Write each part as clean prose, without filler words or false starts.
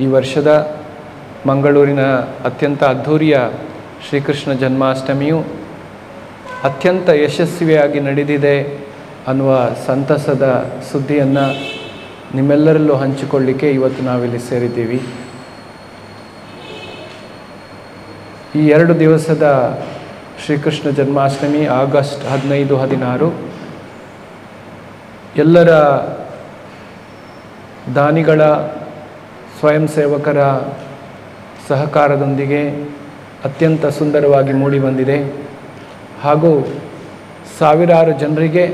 ಈ ವರ್ಷದ ಮಂಗಳೂರಿನ ಅತ್ಯಂತ ಅದ್ಧೂರಿಯ ಶ್ರೀಕೃಷ್ಣ ಜನ್ಮಾಷ್ಟಮಿಯು ಅತ್ಯಂತ ಯಶಸ್ವಿಯಾಗಿ ನಡೆದಿದೆ ಅನ್ನುವ ಸಂತಸದ ಸುದ್ದಿಯನ್ನು ನಿಮ್ಮೆಲ್ಲರಲ್ಲೂ ಹಂಚಿಕೊಳ್ಳಿಕ್ಕೆ ಇವತ್ತು ನಾವಿಲ್ಲಿ ಸೇರಿದ್ದೀವಿ. ಈ 2 ದಿವಸದ ಶ್ರೀಕೃಷ್ಣ ಜನ್ಮಾಷ್ಟಮಿ ಆಗಸ್ಟ್ 15-16 ಎಲ್ಲರ ದಾನಿಗಳ ಸ್ವಯಂ ಸೇವಕರ ಸಹಕಾರದೊಂದಿಗೆ ಅತ್ಯಂತ ಸುಂದರವಾಗಿ ಮೂಡಿಬಂದಿದೆ. ಹಾಗೂ ಸಾವಿರಾರು ಜನರಿಗೆ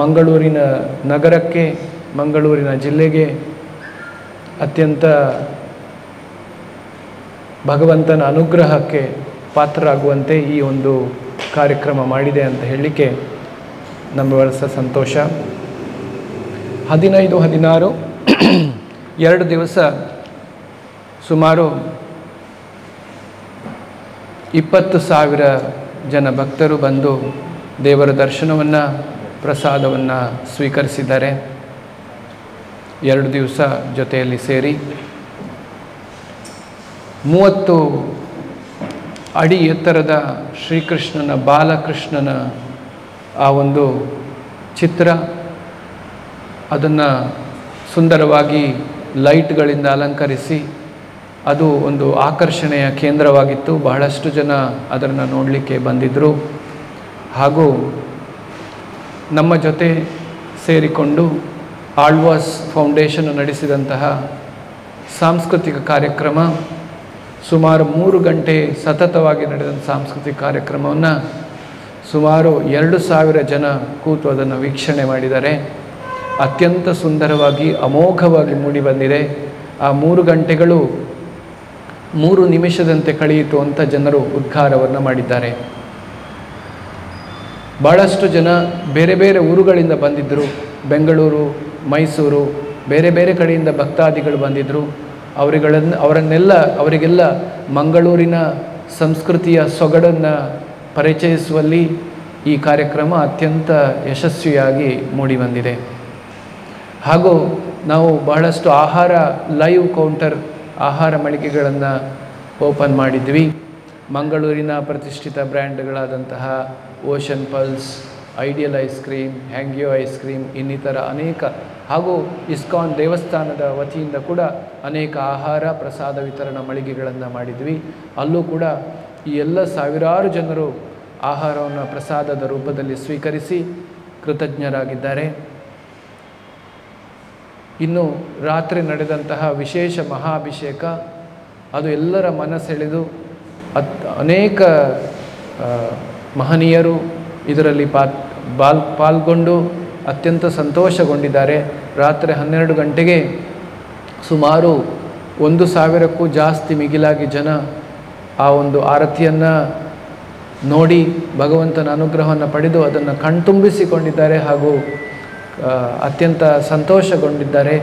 ಮಂಗಳೂರಿನ ನಗರಕ್ಕೆ, ಮಂಗಳೂರಿನ ಜಿಲ್ಲೆಗೆ ಅತ್ಯಂತ ಭಗವಂತನ ಅನುಗ್ರಹಕ್ಕೆ ಪಾತ್ರರಾಗುವಂತೆ ಈ ಒಂದು ಕಾರ್ಯಕ್ರಮ ಮಾಡಿದೆ ಅಂತ ಹೇಳಲಿಕ್ಕೆ ನಮ್ಮ ಸಂತೋಷ. 15-16 2 ದಿವಸ ಸುಮಾರು 20,000 ಜನ ಭಕ್ತರು ಬಂದು ದೇವರ ದರ್ಶನವನ್ನು, ಪ್ರಸಾದವನ್ನು ಸ್ವೀಕರಿಸಿದ್ದಾರೆ. 2 ದಿವಸ ಜೊತೆಯಲ್ಲಿ ಸೇರಿ 30 ಅಡಿ ಎತ್ತರದ ಶ್ರೀಕೃಷ್ಣನ, ಬಾಲಕೃಷ್ಣನ ಆ ಒಂದು ಚಿತ್ರ, ಅದನ್ನು ಸುಂದರವಾಗಿ ಲೈಟ್ಗಳಿಂದ ಅಲಂಕರಿಸಿ ಅದು ಒಂದು ಆಕರ್ಷಣೆಯ ಕೇಂದ್ರವಾಗಿತ್ತು. ಬಹಳಷ್ಟು ಜನ ಅದನ್ನು ನೋಡಲಿಕ್ಕೆ ಬಂದಿದ್ದರು. ಹಾಗೂ ನಮ್ಮ ಜೊತೆ ಸೇರಿಕೊಂಡು ಆಳ್ವಾಸ್ ಫೌಂಡೇಶನ್ ನಡೆಸಿದಂತಹ ಸಾಂಸ್ಕೃತಿಕ ಕಾರ್ಯಕ್ರಮ, ಸುಮಾರು 3 ಗಂಟೆ ಸತತವಾಗಿ ನಡೆದಂಥ ಸಾಂಸ್ಕೃತಿಕ ಕಾರ್ಯಕ್ರಮವನ್ನು ಸುಮಾರು 2,000 ಜನ ಕೂತು ಅದನ್ನು ವೀಕ್ಷಣೆ ಮಾಡಿದ್ದಾರೆ. ಅತ್ಯಂತ ಸುಂದರವಾಗಿ, ಅಮೋಘವಾಗಿ ಮೂಡಿಬಂದಿದೆ. ಆ 3 ಗಂಟೆಗಳು 3 ನಿಮಿಷದಂತೆ ಕಳೆಯಿತು ಅಂತ ಜನರು ಉದ್ಘಾರವನ್ನು ಮಾಡಿದ್ದಾರೆ. ಭಾಳಷ್ಟು ಜನ ಬೇರೆ ಬೇರೆ ಊರುಗಳಿಂದ ಬಂದಿದ್ದರು. ಬೆಂಗಳೂರು, ಮೈಸೂರು, ಬೇರೆ ಬೇರೆ ಕಡೆಯಿಂದ ಭಕ್ತಾದಿಗಳು ಬಂದಿದ್ದರು. ಅವರಿಗೆಲ್ಲ ಮಂಗಳೂರಿನ ಸಂಸ್ಕೃತಿಯ ಸೊಗಡನ್ನು ಪರಿಚಯಿಸುವಲ್ಲಿ ಈ ಕಾರ್ಯಕ್ರಮ ಅತ್ಯಂತ ಯಶಸ್ವಿಯಾಗಿ ಮೂಡಿಬಂದಿದೆ. ಹಾಗೂ ನಾವು ಬಹಳಷ್ಟು ಲೈವ್ ಕೌಂಟರ್ ಆಹಾರ ಮಳಿಗೆಗಳನ್ನು ಓಪನ್ ಮಾಡಿದ್ವಿ. ಮಂಗಳೂರಿನ ಪ್ರತಿಷ್ಠಿತ ಬ್ರ್ಯಾಂಡ್ಗಳಾದಂತಹ ocean pulse, ideal ice cream, Hangyo ice cream, ಇನ್ನಿತರ ಅನೇಕ, ಹಾಗೂ ಇಸ್ಕಾನ್ ದೇವಸ್ಥಾನದ ವತಿಯಿಂದ ಕೂಡ ಅನೇಕ ಆಹಾರ ಪ್ರಸಾದ ವಿತರಣಾ ಮಳಿಗೆಗಳನ್ನು ಮಾಡಿದ್ವಿ. ಅಲ್ಲೂ ಕೂಡ ಈ ಎಲ್ಲ ಸಾವಿರಾರು ಜನರು ಆಹಾರವನ್ನು ಪ್ರಸಾದದ ರೂಪದಲ್ಲಿ ಸ್ವೀಕರಿಸಿ ಕೃತಜ್ಞರಾಗಿದ್ದಾರೆ. ಇನ್ನು ರಾತ್ರಿ ನಡೆದಂತಹ ವಿಶೇಷ ಮಹಾಭಿಷೇಕ, ಅದು ಎಲ್ಲರ ಮನಸೆಳೆದು ಅನೇಕ ಮಹನೀಯರು ಇದರಲ್ಲಿ ಪಾಲ್ಗೊಂಡು ಅತ್ಯಂತ ಸಂತೋಷಗೊಂಡಿದ್ದಾರೆ. ರಾತ್ರಿ 12 ಗಂಟೆಗೆ ಸುಮಾರು 1,000ಕ್ಕೂ ಜಾಸ್ತಿ ಮಿಗಿಲಾಗಿ ಜನ ಆ ಒಂದು ಆರತಿಯನ್ನು ನೋಡಿ ಭಗವಂತನ ಅನುಗ್ರಹವನ್ನು ಪಡೆದು ಅದನ್ನು ಕಣ್ತುಂಬಿಸಿಕೊಂಡಿದ್ದಾರೆ ಹಾಗೂ ಅತ್ಯಂತ ಸಂತೋಷಗೊಂಡಿದ್ದಾರೆ.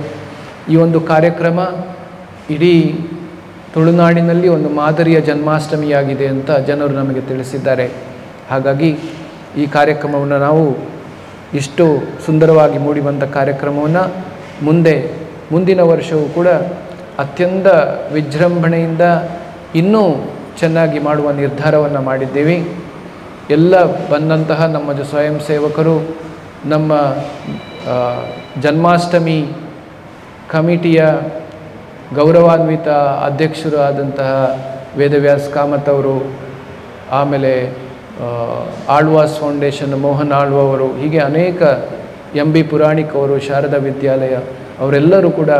ಈ ಒಂದು ಕಾರ್ಯಕ್ರಮ ಇಡೀ ತುಳುನಾಡಿನಲ್ಲಿ ಒಂದು ಮಾದರಿಯ ಜನ್ಮಾಷ್ಟಮಿಯಾಗಿದೆ ಅಂತ ಜನರು ನಮಗೆ ತಿಳಿಸಿದ್ದಾರೆ. ಹಾಗಾಗಿ ಈ ಕಾರ್ಯಕ್ರಮವನ್ನು ನಾವು ಇಷ್ಟು ಸುಂದರವಾಗಿ ಮೂಡಿಬಂದ ಕಾರ್ಯಕ್ರಮವನ್ನು ಮುಂದಿನ ವರ್ಷವೂ ಕೂಡ ಅತ್ಯಂತ ವಿಜೃಂಭಣೆಯಿಂದ ಇನ್ನೂ ಚೆನ್ನಾಗಿ ಮಾಡುವ ನಿರ್ಧಾರವನ್ನು ಮಾಡಿದ್ದೀವಿ. ಎಲ್ಲ ಬಂದಂತಹ ನಮ್ಮ ಸ್ವಯಂ ಸೇವಕರು, ನಮ್ಮ ಜನ್ಮಾಷ್ಟಮಿ ಕಮಿಟಿಯ ಗೌರವಾನ್ವಿತ ಅಧ್ಯಕ್ಷರು ಆದಂತಹ ವೇದವ್ಯಾಸ್ ಕಾಮತ್ ಅವರು, ಆಮೇಲೆ ಆಳ್ವಾಸ್ ಫೌಂಡೇಶನ್ ಮೋಹನ್ ಆಳ್ವ ಅವರು, ಹೀಗೆ ಅನೇಕ MB ಪುರಾಣಿಕ್ ಅವರು, ಶಾರದಾ ವಿದ್ಯಾಲಯ ಅವರೆಲ್ಲರೂ ಕೂಡ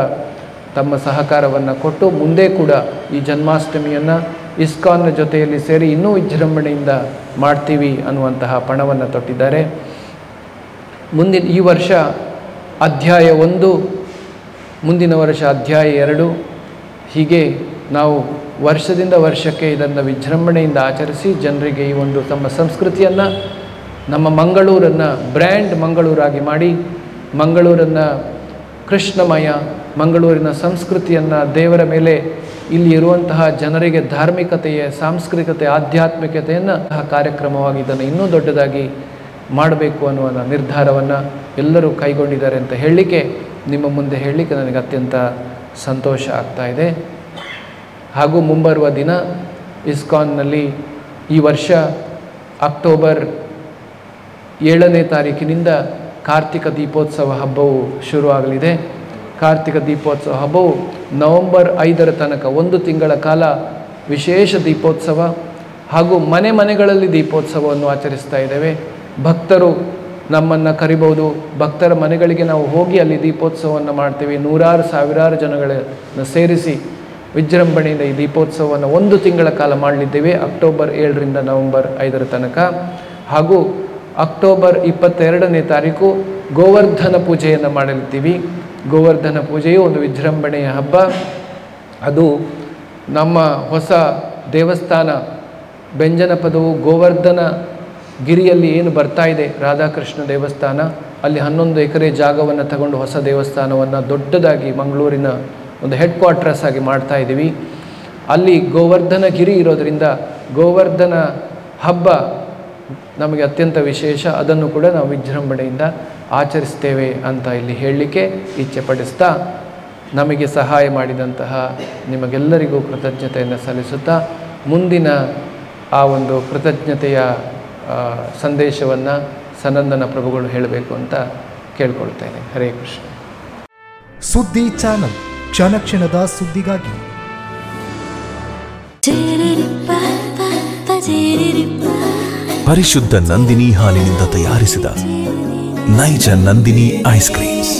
ತಮ್ಮ ಸಹಕಾರವನ್ನು ಕೊಟ್ಟು ಮುಂದೆ ಕೂಡ ಈ ಜನ್ಮಾಷ್ಟಮಿಯನ್ನು ಇಸ್ಕಾನ್ನ ಜೊತೆಯಲ್ಲಿ ಸೇರಿ ಇನ್ನೂ ವಿಜೃಂಭಣೆಯಿಂದ ಮಾಡ್ತೀವಿ ಅನ್ನುವಂತಹ ಪಣವನ್ನು ತೊಟ್ಟಿದ್ದಾರೆ. ಈ ವರ್ಷ ಅಧ್ಯಾಯ 1, ಮುಂದಿನ ವರ್ಷ ಅಧ್ಯಾಯ 2, ಹೀಗೆ ನಾವು ವರ್ಷದಿಂದ ವರ್ಷಕ್ಕೆ ಇದನ್ನು ವಿಜೃಂಭಣೆಯಿಂದ ಆಚರಿಸಿ ಜನರಿಗೆ ಈ ಒಂದು ತಮ್ಮ ಸಂಸ್ಕೃತಿಯನ್ನು, ನಮ್ಮ ಮಂಗಳೂರನ್ನು ಬ್ರ್ಯಾಂಡ್ ಮಂಗಳೂರಾಗಿ ಮಾಡಿ, ಮಂಗಳೂರನ್ನು ಕೃಷ್ಣಮಯ, ಮಂಗಳೂರಿನ ಸಂಸ್ಕೃತಿಯನ್ನು, ದೇವರ ಮೇಲೆ ಇಲ್ಲಿ ಇರುವಂತಹ ಜನರಿಗೆ ಧಾರ್ಮಿಕತೆಯ, ಸಾಂಸ್ಕೃತಿಕತೆ, ಆಧ್ಯಾತ್ಮಿಕತೆಯನ್ನು ಕಾರ್ಯಕ್ರಮವಾಗಿ ಇದನ್ನು ಇನ್ನೂ ದೊಡ್ಡದಾಗಿ ಮಾಡಬೇಕು ಅನ್ನುವ ನಿರ್ಧಾರವನ್ನು ಎಲ್ಲರೂ ಕೈಗೊಂಡಿದ್ದಾರೆ ಅಂತ ಹೇಳಲಿಕ್ಕೆ, ನಿಮ್ಮ ಮುಂದೆ ಹೇಳಲಿಕ್ಕೆ ನನಗೆ ಅತ್ಯಂತ ಸಂತೋಷ ಆಗ್ತಾ ಇದೆ. ಹಾಗೂ ಮುಂಬರುವ ದಿನ ಇಸ್ಕಾನ್ನಲ್ಲಿ ಈ ವರ್ಷ ಅಕ್ಟೋಬರ್ 7ನೇ ತಾರೀಕಿನಿಂದ ಕಾರ್ತಿಕ ದೀಪೋತ್ಸವ ಹಬ್ಬವು ಶುರುವಾಗಲಿದೆ. ಕಾರ್ತಿಕ ದೀಪೋತ್ಸವ ಹಬ್ಬವು ನವೆಂಬರ್ 5ರ ತನಕ 1 ತಿಂಗಳ ಕಾಲ ವಿಶೇಷ ದೀಪೋತ್ಸವ ಹಾಗೂ ಮನೆ ಮನೆಗಳಲ್ಲಿ ದೀಪೋತ್ಸವವನ್ನು ಆಚರಿಸ್ತಾ ಇದ್ದೇವೆ. ಭಕ್ತರು ನಮ್ಮನ್ನು ಕರಿಬೋದು. ಭಕ್ತರ ಮನೆಗಳಿಗೆ ನಾವು ಹೋಗಿ ಅಲ್ಲಿ ದೀಪೋತ್ಸವವನ್ನು ಮಾಡ್ತೀವಿ. ನೂರಾರು ಸಾವಿರಾರು ಜನಗಳನ್ನು ಸೇರಿಸಿ ವಿಜೃಂಭಣೆಯಿಂದ ಈ ದೀಪೋತ್ಸವವನ್ನು 1 ತಿಂಗಳ ಕಾಲ ಮಾಡಲಿದ್ದೇವೆ, ಅಕ್ಟೋಬರ್ 7ರಿಂದ ನವೆಂಬರ್ 5ರ ತನಕ. ಹಾಗೂ ಅಕ್ಟೋಬರ್ 22ನೇ ತಾರೀಕು ಗೋವರ್ಧನ ಪೂಜೆಯನ್ನು ಮಾಡಲಿದ್ದೀವಿ. ಗೋವರ್ಧನ ಪೂಜೆಯು ಒಂದು ವಿಜೃಂಭಣೆಯ ಹಬ್ಬ. ಅದು ನಮ್ಮ ಹೊಸ ದೇವಸ್ಥಾನ ಬೆಂಜನಪದವು ಗೋವರ್ಧನ ಗಿರಿಯಲ್ಲಿ ಏನು ಬರ್ತಾ ಇದೆ, ರಾಧಾಕೃಷ್ಣ ದೇವಸ್ಥಾನ, ಅಲ್ಲಿ 11 ಎಕರೆ ಜಾಗವನ್ನು ತಗೊಂಡು ಹೊಸ ದೇವಸ್ಥಾನವನ್ನು ದೊಡ್ಡದಾಗಿ ಮಂಗಳೂರಿನ ಒಂದು ಹೆಡ್ ಕ್ವಾರ್ಟರ್ಸ್ ಆಗಿ ಮಾಡ್ತಾ ಇದ್ದೀವಿ. ಅಲ್ಲಿ ಗೋವರ್ಧನ ಗಿರಿ ಇರೋದರಿಂದ ಗೋವರ್ಧನ ಹಬ್ಬ ನಮಗೆ ಅತ್ಯಂತ ವಿಶೇಷ. ಅದನ್ನು ಕೂಡ ನಾವು ವಿಜೃಂಭಣೆಯಿಂದ ಆಚರಿಸ್ತೇವೆ ಅಂತ ಇಲ್ಲಿ ಹೇಳಲಿಕ್ಕೆ ಇಚ್ಛೆಪಡಿಸ್ತಾ, ನಮಗೆ ಸಹಾಯ ಮಾಡಿದಂತಹ ನಿಮಗೆಲ್ಲರಿಗೂ ಕೃತಜ್ಞತೆಯನ್ನು ಸಲ್ಲಿಸುತ್ತಾ ಮುಂದಿನ ಆ ಒಂದು ಕೃತಜ್ಞತೆಯ ಸಂದೇಶವನ್ನು ಸನಂದನ ಪ್ರಭುಗಳು ಹೇಳಬೇಕು ಅಂತ ಕೇಳ್ಕೊಳ್ತೇನೆ. ಹರೇ ಕೃಷ್ಣ. ಸುದ್ದಿ ಚಾನಲ್, ಕ್ಷಣ ಕ್ಷಣದ ಸುದ್ದಿಗಾಗಿ. ಪರಿಶುದ್ಧ ನಂದಿನಿ ಹಾಲಿನಿಂದ ತಯಾರಿಸಿದ ನೈಜ ನಂದಿನಿ ಐಸ್ ಕ್ರೀಮ್ಸ್.